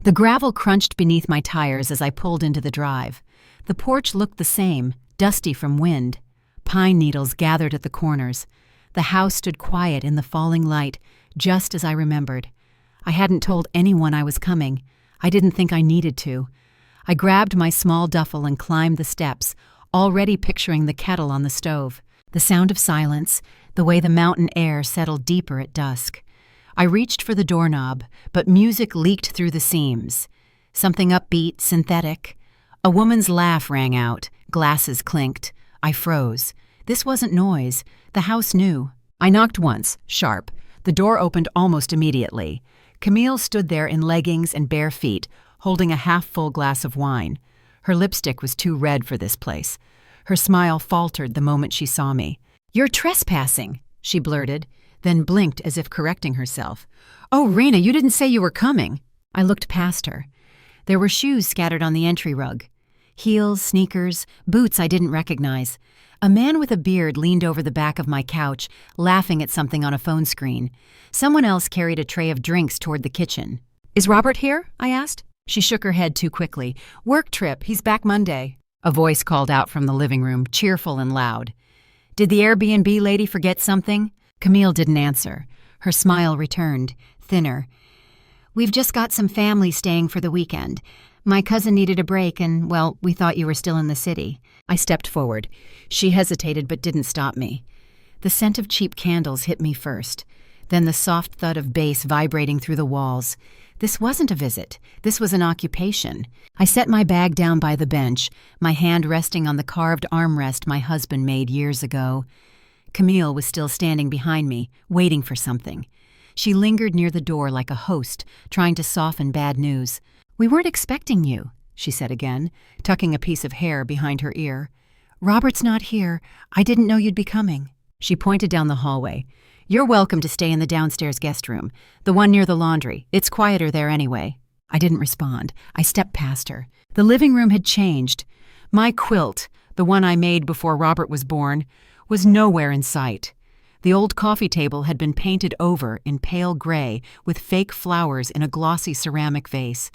The gravel crunched beneath my tires as I pulled into the drive. The porch looked the same, dusty from wind. Pine needles gathered at the corners. The house stood quiet in the falling light, just as I remembered. I hadn't told anyone I was coming. I didn't think I needed to. I grabbed my small duffel and climbed the steps, already picturing the kettle on the stove. The sound of silence, the way the mountain air settled deeper at dusk. I reached for the doorknob, but music leaked through the seams. Something upbeat, synthetic. A woman's laugh rang out, glasses clinked. I froze. This wasn't noise. The house knew. I knocked once, sharp. The door opened almost immediately. Camille stood there in leggings and bare feet, holding a half-full glass of wine. Her lipstick was too red for this place. Her smile faltered the moment she saw me. "You're trespassing," she blurted, then blinked as if correcting herself. "Oh, Raina, you didn't say you were coming." I looked past her. There were shoes scattered on the entry rug. Heels, sneakers, boots I didn't recognize. A man with a beard leaned over the back of my couch, laughing at something on a phone screen. Someone else carried a tray of drinks toward the kitchen. "Is Robert here?" I asked. She shook her head too quickly. "Work trip. He's back Monday." A voice called out from the living room, cheerful and loud. "Did the Airbnb lady forget something?" Camille didn't answer. Her smile returned, thinner. "We've just got some family staying for the weekend. My cousin needed a break and, well, we thought you were still in the city." I stepped forward. She hesitated but didn't stop me. The scent of cheap candles hit me first, then the soft thud of bass vibrating through the walls. This wasn't a visit. This was an occupation. I set my bag down by the bench, my hand resting on the carved armrest my husband made years ago. Camille was still standing behind me, waiting for something. She lingered near the door like a host, trying to soften bad news. "We weren't expecting you," she said again, tucking a piece of hair behind her ear. "Robert's not here. I didn't know you'd be coming." She pointed down the hallway. "You're welcome to stay in the downstairs guest room, the one near the laundry. It's quieter there anyway." I didn't respond. I stepped past her. The living room had changed. My quilt, the one I made before Robert was born, was nowhere in sight. The old coffee table had been painted over in pale gray with fake flowers in a glossy ceramic vase.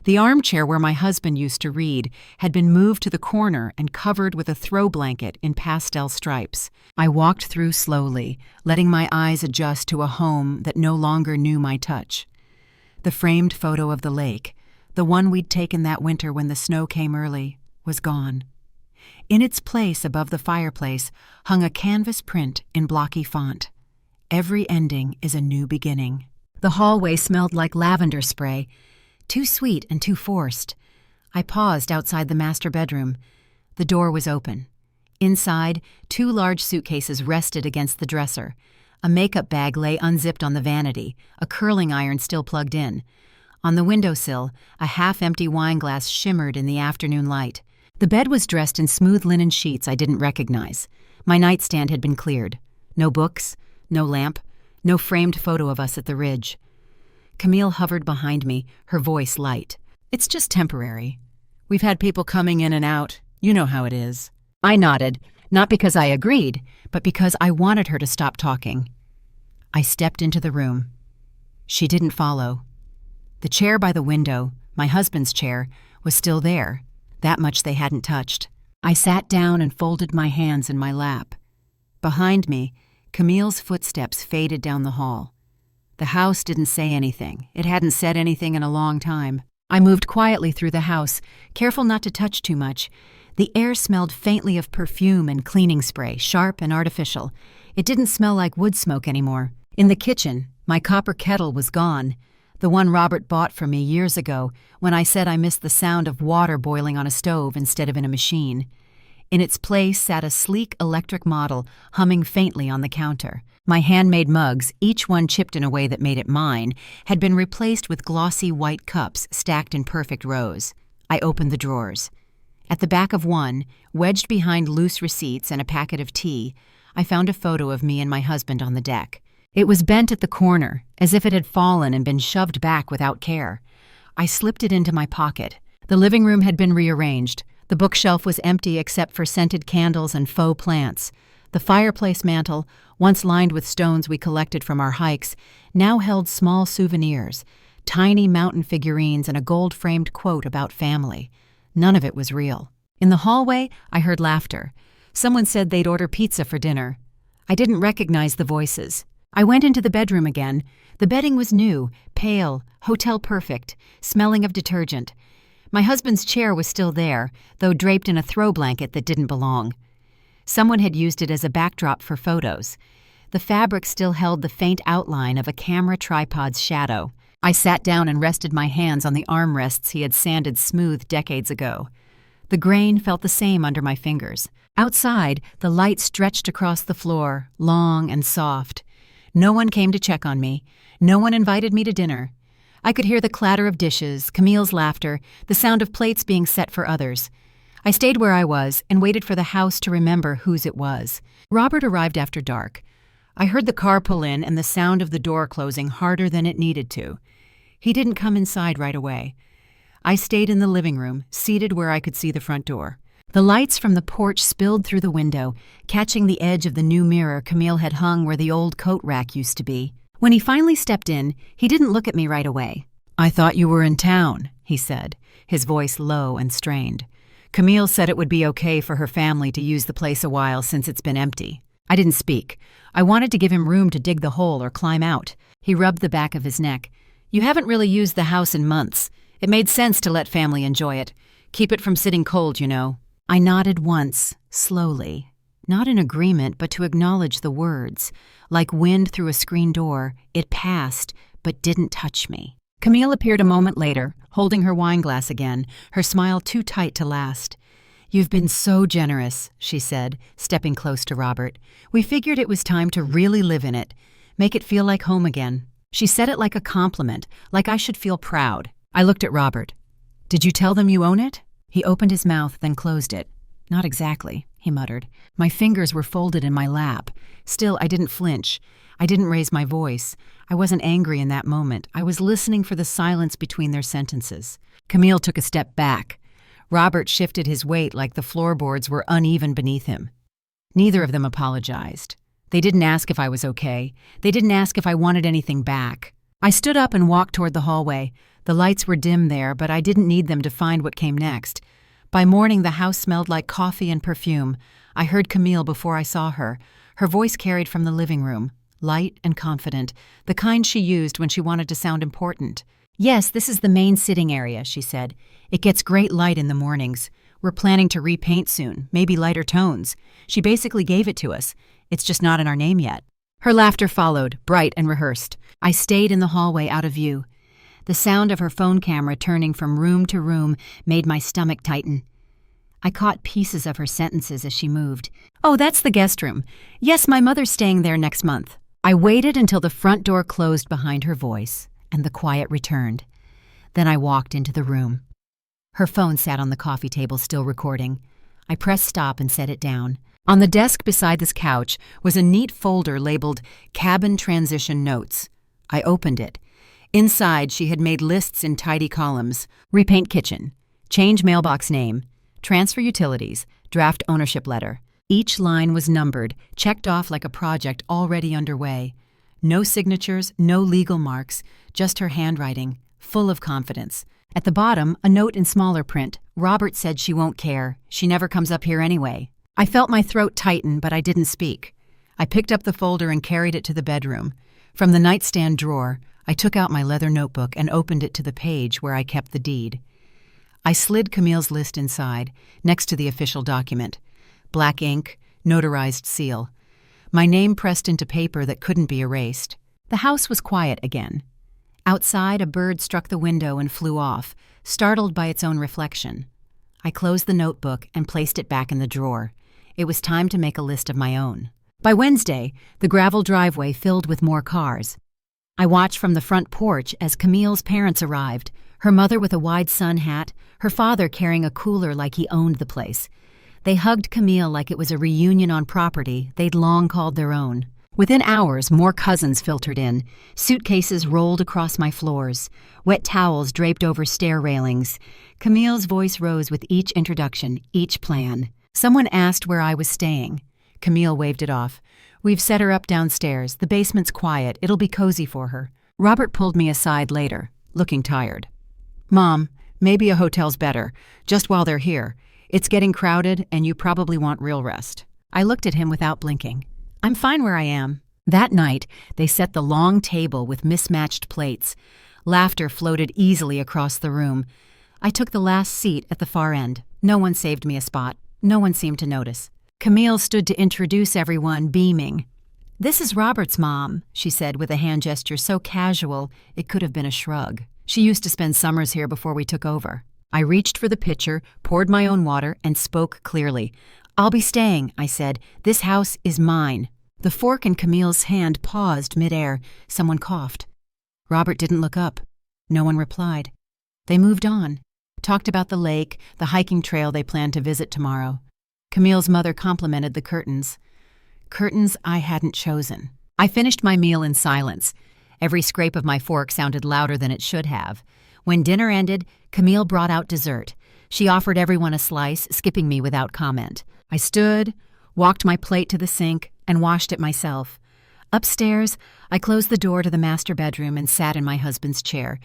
The armchair where my husband used to read had been moved to the corner and covered with a throw blanket in pastel stripes. I walked through slowly, letting my eyes adjust to a home that no longer knew my touch. The framed photo of the lake, the one we'd taken that winter when the snow came early, was gone. In its place above the fireplace hung a canvas print in blocky font. "Every ending is a new beginning." The hallway smelled like lavender spray, too sweet and too forced. I paused outside the master bedroom. The door was open. Inside, 2 large suitcases rested against the dresser. A makeup bag lay unzipped on the vanity, a curling iron still plugged in. On the windowsill, a half-empty wine glass shimmered in the afternoon light. The bed was dressed in smooth linen sheets I didn't recognize. My nightstand had been cleared. No books, no lamp, no framed photo of us at the ridge. Camille hovered behind me, her voice light. "It's just temporary. We've had people coming in and out. You know how it is." I nodded, not because I agreed, but because I wanted her to stop talking. I stepped into the room. She didn't follow. The chair by the window, my husband's chair, was still there. That much they hadn't touched. I sat down and folded my hands in my lap. Behind me, Camille's footsteps faded down the hall. The house didn't say anything. It hadn't said anything in a long time. I moved quietly through the house, careful not to touch too much. The air smelled faintly of perfume and cleaning spray, sharp and artificial. It didn't smell like wood smoke anymore. In the kitchen, my copper kettle was gone. The one Robert bought for me years ago when I said I missed the sound of water boiling on a stove instead of in a machine. In its place sat a sleek electric model humming faintly on the counter. My handmade mugs, each one chipped in a way that made it mine, had been replaced with glossy white cups stacked in perfect rows. I opened the drawers. At the back of one, wedged behind loose receipts and a packet of tea, I found a photo of me and my husband on the deck. It was bent at the corner, as if it had fallen and been shoved back without care. I slipped it into my pocket. The living room had been rearranged. The bookshelf was empty except for scented candles and faux plants. The fireplace mantel, once lined with stones we collected from our hikes, now held small souvenirs, tiny mountain figurines and a gold-framed quote about family. None of it was real. In the hallway, I heard laughter. Someone said they'd order pizza for dinner. I didn't recognize the voices. I went into the bedroom again. The bedding was new, pale, hotel perfect, smelling of detergent. My husband's chair was still there, though draped in a throw blanket that didn't belong. Someone had used it as a backdrop for photos. The fabric still held the faint outline of a camera tripod's shadow. I sat down and rested my hands on the armrests he had sanded smooth decades ago. The grain felt the same under my fingers. Outside, the light stretched across the floor, long and soft. No one came to check on me. No one invited me to dinner. I could hear the clatter of dishes, Camille's laughter, the sound of plates being set for others. I stayed where I was and waited for the house to remember whose it was. Robert arrived after dark. I heard the car pull in and the sound of the door closing harder than it needed to. He didn't come inside right away. I stayed in the living room, seated where I could see the front door. The lights from the porch spilled through the window, catching the edge of the new mirror Camille had hung where the old coat rack used to be. When he finally stepped in, he didn't look at me right away. "I thought you were in town," he said, his voice low and strained. "Camille said it would be okay for her family to use the place a while since it's been empty." I didn't speak. I wanted to give him room to dig the hole or climb out. He rubbed the back of his neck. "You haven't really used the house in months. It made sense to let family enjoy it. Keep it from sitting cold, you know." I nodded once, slowly. Not in agreement, but to acknowledge the words. Like wind through a screen door, it passed, but didn't touch me. Camille appeared a moment later, holding her wine glass again, her smile too tight to last. "You've been so generous," she said, stepping close to Robert. "We figured it was time to really live in it, make it feel like home again." She said it like a compliment, like I should feel proud. I looked at Robert. "Did you tell them you own it?" He opened his mouth, then closed it. "Not exactly," he muttered. My fingers were folded in my lap. Still, I didn't flinch. I didn't raise my voice. I wasn't angry in that moment. I was listening for the silence between their sentences. Camille took a step back. Robert shifted his weight like the floorboards were uneven beneath him. Neither of them apologized. They didn't ask if I was okay. They didn't ask if I wanted anything back. I stood up and walked toward the hallway. The lights were dim there, but I didn't need them to find what came next. By morning, the house smelled like coffee and perfume. I heard Camille before I saw her. Her voice carried from the living room, light and confident, the kind she used when she wanted to sound important. "Yes, this is the main sitting area," she said. "It gets great light in the mornings. We're planning to repaint soon, maybe lighter tones. She basically gave it to us. It's just not in our name yet." Her laughter followed, bright and rehearsed. I stayed in the hallway out of view. The sound of her phone camera turning from room to room made my stomach tighten. I caught pieces of her sentences as she moved. "Oh, that's the guest room. Yes, my mother's staying there next month." I waited until the front door closed behind her voice, and the quiet returned. Then I walked into the room. Her phone sat on the coffee table, still recording. I pressed stop and set it down. On the desk beside this couch was a neat folder labeled Cabin Transition Notes. I opened it. Inside, she had made lists in tidy columns. Repaint kitchen. Change mailbox name. Transfer utilities. Draft ownership letter. Each line was numbered, checked off like a project already underway. No signatures, no legal marks, just her handwriting, full of confidence. At the bottom, a note in smaller print. "Robert said she won't care. She never comes up here anyway." I felt my throat tighten, but I didn't speak. I picked up the folder and carried it to the bedroom. From the nightstand drawer, I took out my leather notebook and opened it to the page where I kept the deed. I slid Camille's list inside, next to the official document. Black ink, notarized seal. My name pressed into paper that couldn't be erased. The house was quiet again. Outside, a bird struck the window and flew off, startled by its own reflection. I closed the notebook and placed it back in the drawer. It was time to make a list of my own. By Wednesday, the gravel driveway filled with more cars. I watched from the front porch as Camille's parents arrived, her mother with a wide sun hat, her father carrying a cooler like he owned the place. They hugged Camille like it was a reunion on property they'd long called their own. Within hours, more cousins filtered in. Suitcases rolled across my floors. Wet towels draped over stair railings. Camille's voice rose with each introduction, each plan. Someone asked where I was staying. Camille waved it off. "We've set her up downstairs. The basement's quiet. It'll be cozy for her." Robert pulled me aside later. looking tired. "Mom, maybe a hotel's better, just while they're here. It's getting crowded and you probably want real rest." I looked at him without blinking. "I'm fine where I am." That night, they set the long table with mismatched plates. Laughter floated easily across the room. I took the last seat at the far end. No one saved me a spot. No one seemed to notice. Camille stood to introduce everyone, beaming. "This is Robert's mom," she said with a hand gesture so casual it could have been a shrug. "She used to spend summers here before we took over." I reached for the pitcher, poured my own water, and spoke clearly. "I'll be staying," I said. "This house is mine." The fork in Camille's hand paused midair. Someone coughed. Robert didn't look up. No one replied. They moved on, talked about the lake, the hiking trail they planned to visit tomorrow. Camille's mother complimented the curtains. Curtains I hadn't chosen. I finished my meal in silence. Every scrape of my fork sounded louder than it should have. When dinner ended, Camille brought out dessert. She offered everyone a slice, skipping me without comment. I stood, walked my plate to the sink, and washed it myself. Upstairs, I closed the door to the master bedroom and sat in my husband's chair.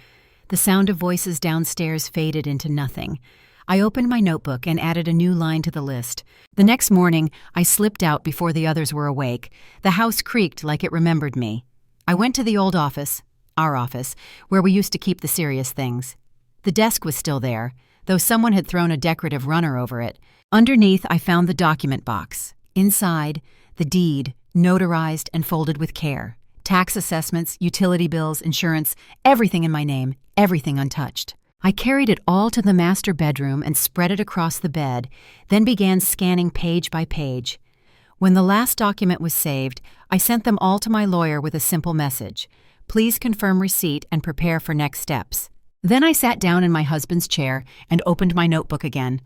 The sound of voices downstairs faded into nothing. I opened my notebook and added a new line to the list. The next morning, I slipped out before the others were awake. The house creaked like it remembered me. I went to the old office, our office, where we used to keep the serious things. The desk was still there, though someone had thrown a decorative runner over it. Underneath, I found the document box. Inside, the deed, notarized and folded with care. Tax assessments, utility bills, insurance, everything in my name, everything untouched. I carried it all to the master bedroom and spread it across the bed, then began scanning page by page. When the last document was saved, I sent them all to my lawyer with a simple message. Please confirm receipt and prepare for next steps. Then I sat down in my husband's chair and opened my notebook again.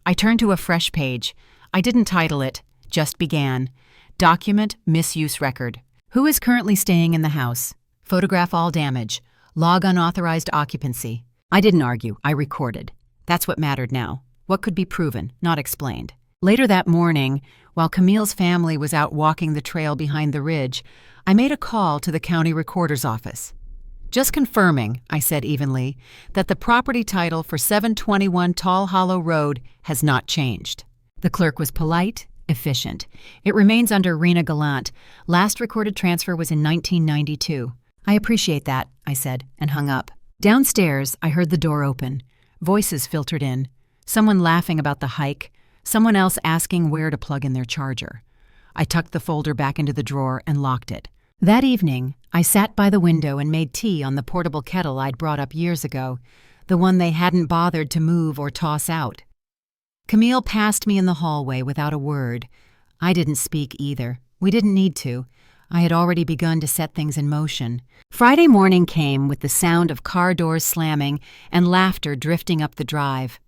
I turned to a fresh page. I didn't title it, just began. Document misuse record. Who is currently staying in the house? Photograph all damage. Log unauthorized occupancy. I didn't argue, I recorded. That's what mattered now. What could be proven, not explained. Later that morning, while Camille's family was out walking the trail behind the ridge, I made a call to the county recorder's office. Just confirming, I said evenly, that the property title for 721 Tall Hollow Road has not changed. The clerk was polite, efficient. It remains under Rena Gallant. Last recorded transfer was in 1992. I appreciate that, I said, and hung up. Downstairs, I heard the door open. Voices filtered in. Someone laughing about the hike. Someone else asking where to plug in their charger. I tucked the folder back into the drawer and locked it. That evening, I sat by the window and made tea on the portable kettle I'd brought up years ago, the one they hadn't bothered to move or toss out. Camille passed me in the hallway without a word. I didn't speak either. We didn't need to. I had already begun to set things in motion. Friday morning came with the sound of car doors slamming and laughter drifting up the drive.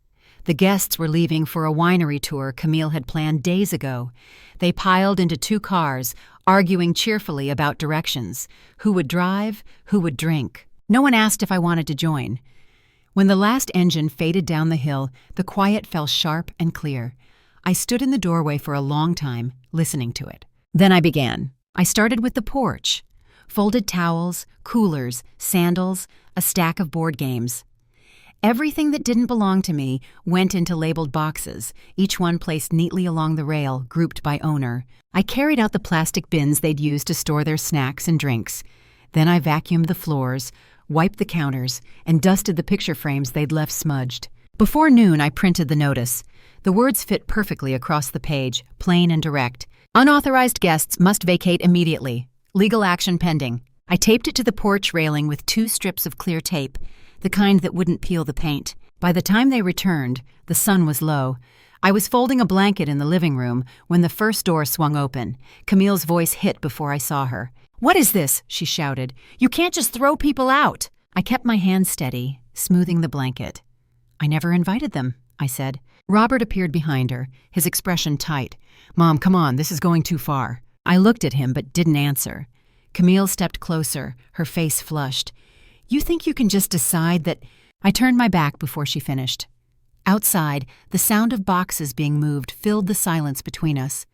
The guests were leaving for a winery tour Camille had planned days ago. They piled into 2 cars, arguing cheerfully about directions. Who would drive? Who would drink? No one asked if I wanted to join. When the last engine faded down the hill, the quiet fell sharp and clear. I stood in the doorway for a long time, listening to it. Then I began. I started with the porch. Folded towels, coolers, sandals, a stack of board games. Everything that didn't belong to me went into labeled boxes, each one placed neatly along the rail, grouped by owner. I carried out the plastic bins they'd used to store their snacks and drinks. Then I vacuumed the floors, wiped the counters, and dusted the picture frames they'd left smudged. Before noon, I printed the notice. The words fit perfectly across the page, plain and direct. Unauthorized guests must vacate immediately. Legal action pending. I taped it to the porch railing with 2 strips of clear tape, the kind that wouldn't peel the paint. By the time they returned, the sun was low. I was folding a blanket in the living room when the first door swung open. Camille's voice hit before I saw her. "What is this?" she shouted. "You can't just throw people out." I kept my hand steady, smoothing the blanket. "I never invited them," I said. Robert appeared behind her, his expression tight. "Mom, come on, this is going too far." I looked at him but didn't answer. Camille stepped closer, her face flushed. "You think you can just decide that—" I turned my back before she finished. Outside, the sound of boxes being moved filled the silence between us.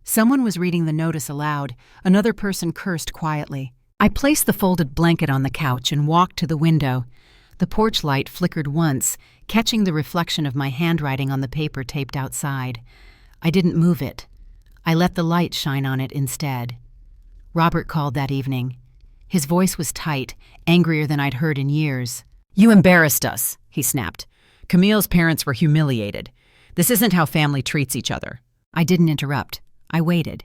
Someone was reading the notice aloud. Another person cursed quietly. I placed the folded blanket on the couch and walked to the window. The porch light flickered once, catching the reflection of my handwriting on the paper taped outside. I didn't move it. I let the light shine on it instead. Robert called that evening. His voice was tight, angrier than I'd heard in years. "You embarrassed us," he snapped. "Camille's parents were humiliated. This isn't how family treats each other." I didn't interrupt. I waited.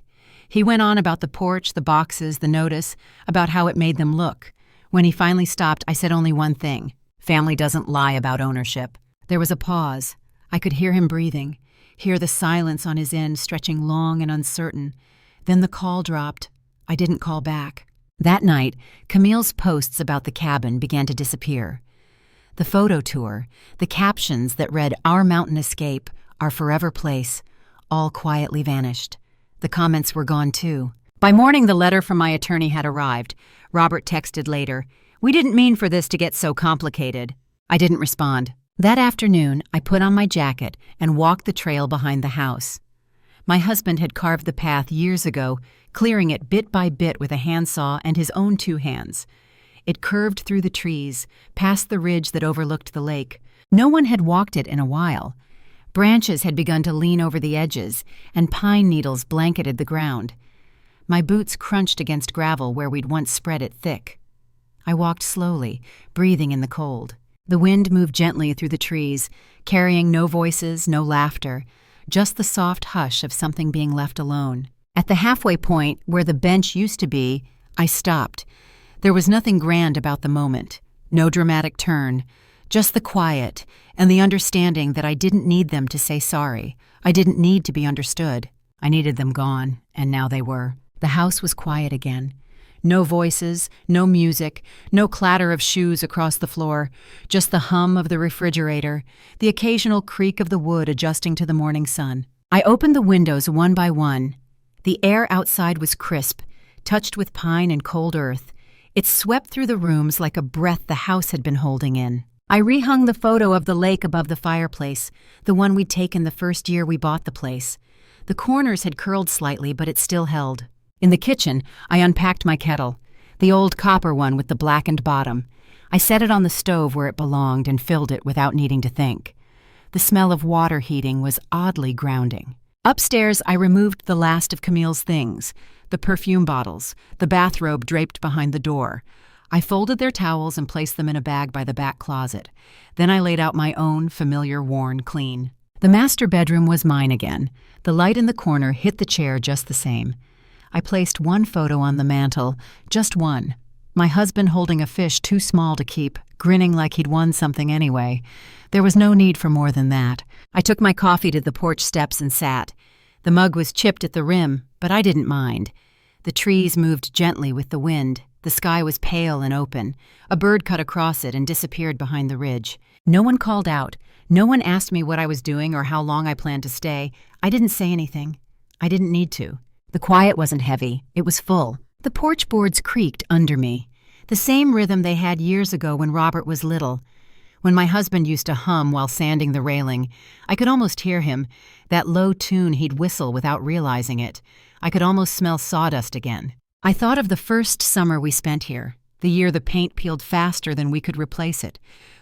He went on about the porch, the boxes, the notice, about how it made them look. When he finally stopped, I said only one thing. Family doesn't lie about ownership. There was a pause. I could hear him breathing, hear the silence on his end stretching long and uncertain. Then the call dropped. I didn't call back. That night, Camille's posts about the cabin began to disappear. The photo tour, the captions that read "Our Mountain Escape," "Our Forever Place," all quietly vanished. The comments were gone too. By morning, the letter from my attorney had arrived. Robert texted later, "We didn't mean for this to get so complicated." I didn't respond. That afternoon, I put on my jacket and walked the trail behind the house. My husband had carved the path years ago, clearing it bit by bit with a handsaw and his own 2 hands. It curved through the trees, past the ridge that overlooked the lake. No one had walked it in a while. Branches had begun to lean over the edges, and pine needles blanketed the ground. My boots crunched against gravel where we'd once spread it thick. I walked slowly, breathing in the cold. The wind moved gently through the trees, carrying no voices, no laughter, just the soft hush of something being left alone. At the halfway point, where the bench used to be, I stopped. There was nothing grand about the moment, no dramatic turn, just the quiet and the understanding that I didn't need them to say sorry. I didn't need to be understood. I needed them gone, and now they were. The house was quiet again. No voices, no music, no clatter of shoes across the floor, just the hum of the refrigerator, the occasional creak of the wood adjusting to the morning sun. I opened the windows one by one. The air outside was crisp, touched with pine and cold earth. It swept through the rooms like a breath the house had been holding in. I rehung the photo of the lake above the fireplace, the one we'd taken the first year we bought the place. The corners had curled slightly, but it still held. In the kitchen, I unpacked my kettle, the old copper one with the blackened bottom. I set it on the stove where it belonged and filled it without needing to think. The smell of water heating was oddly grounding. Upstairs, I removed the last of Camille's things, the perfume bottles, the bathrobe draped behind the door. I folded their towels and placed them in a bag by the back closet. Then I laid out my own, familiar, worn, clean. The master bedroom was mine again. The light in the corner hit the chair just the same. I placed one photo on the mantel, just one. My husband holding a fish too small to keep, grinning like he'd won something anyway. There was no need for more than that. I took my coffee to the porch steps and sat. The mug was chipped at the rim, but I didn't mind. The trees moved gently with the wind. The sky was pale and open. A bird cut across it and disappeared behind the ridge. No one called out. No one asked me what I was doing or how long I planned to stay. I didn't say anything. I didn't need to. The quiet wasn't heavy. It was full. The porch boards creaked under me. The same rhythm they had years ago when Robert was little. When my husband used to hum while sanding the railing, I could almost hear him, that low tune he'd whistle without realizing it. I could almost smell sawdust again. I thought of the first summer we spent here, the year the paint peeled faster than we could replace it,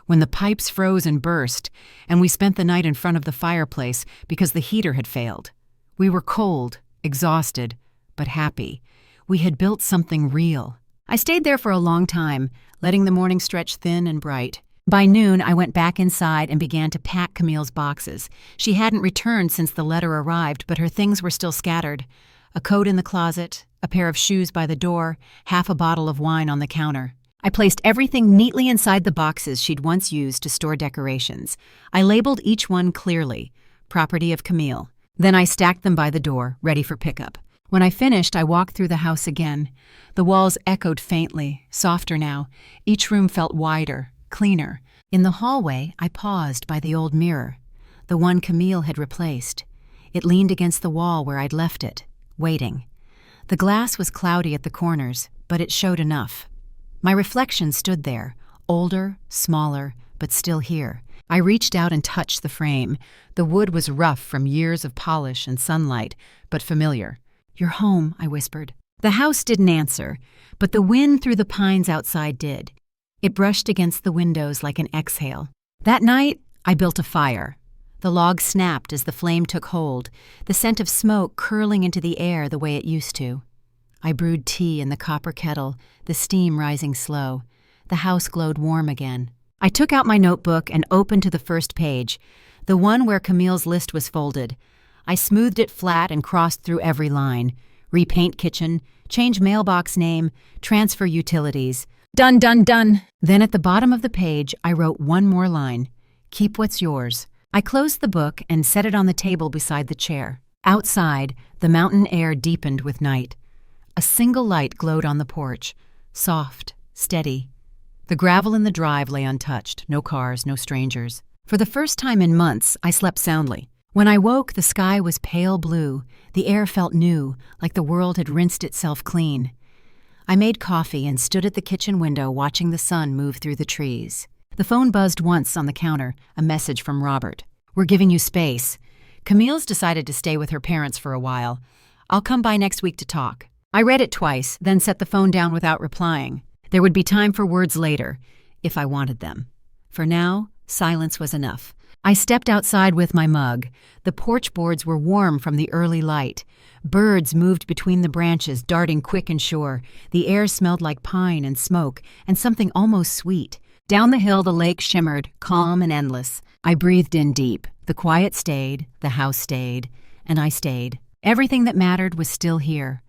when the pipes froze and burst, and we spent the night in front of the fireplace because the heater had failed. We were cold, exhausted, but happy. We had built something real. I stayed there for a long time, letting the morning stretch thin and bright. By noon, I went back inside and began to pack Camille's boxes. She hadn't returned since the letter arrived, but her things were still scattered. A coat in the closet, a pair of shoes by the door, half a bottle of wine on the counter. I placed everything neatly inside the boxes she'd once used to store decorations. I labeled each one clearly, property of Camille. Then I stacked them by the door, ready for pickup. When I finished, I walked through the house again. The walls echoed faintly, softer now. Each room felt wider, cleaner. In the hallway, I paused by the old mirror, the one Camille had replaced. It leaned against the wall where I'd left it, waiting. The glass was cloudy at the corners, but it showed enough. My reflection stood there, older, smaller, but still here. I reached out and touched the frame. The wood was rough from years of polish and sunlight, but familiar. "You're home," I whispered. The house didn't answer, but the wind through the pines outside did. It brushed against the windows like an exhale. That night, I built a fire. The log snapped as the flame took hold, the scent of smoke curling into the air the way it used to. I brewed tea in the copper kettle, the steam rising slow. The house glowed warm again. I took out my notebook and opened to the first page, the one where Camille's list was folded. I smoothed it flat and crossed through every line. Repaint kitchen, change mailbox name, transfer utilities. Done, done, done. Then at the bottom of the page, I wrote one more line. Keep what's yours. I closed the book and set it on the table beside the chair. Outside, the mountain air deepened with night. A single light glowed on the porch, soft, steady. The gravel in the drive lay untouched, no cars, no strangers. For the first time in months, I slept soundly. When I woke, the sky was pale blue. The air felt new, like the world had rinsed itself clean. I made coffee and stood at the kitchen window watching the sun move through the trees. The phone buzzed once on the counter, a message from Robert. We're giving you space. Camille's decided to stay with her parents for a while. I'll come by next week to talk. I read it twice, then set the phone down without replying. There would be time for words later, if I wanted them. For now, silence was enough. I stepped outside with my mug. The porch boards were warm from the early light. Birds moved between the branches, darting quick and sure. The air smelled like pine and smoke, and something almost sweet. Down the hill the lake shimmered, calm and endless. I breathed in deep. The quiet stayed, the house stayed, and I stayed. Everything that mattered was still here.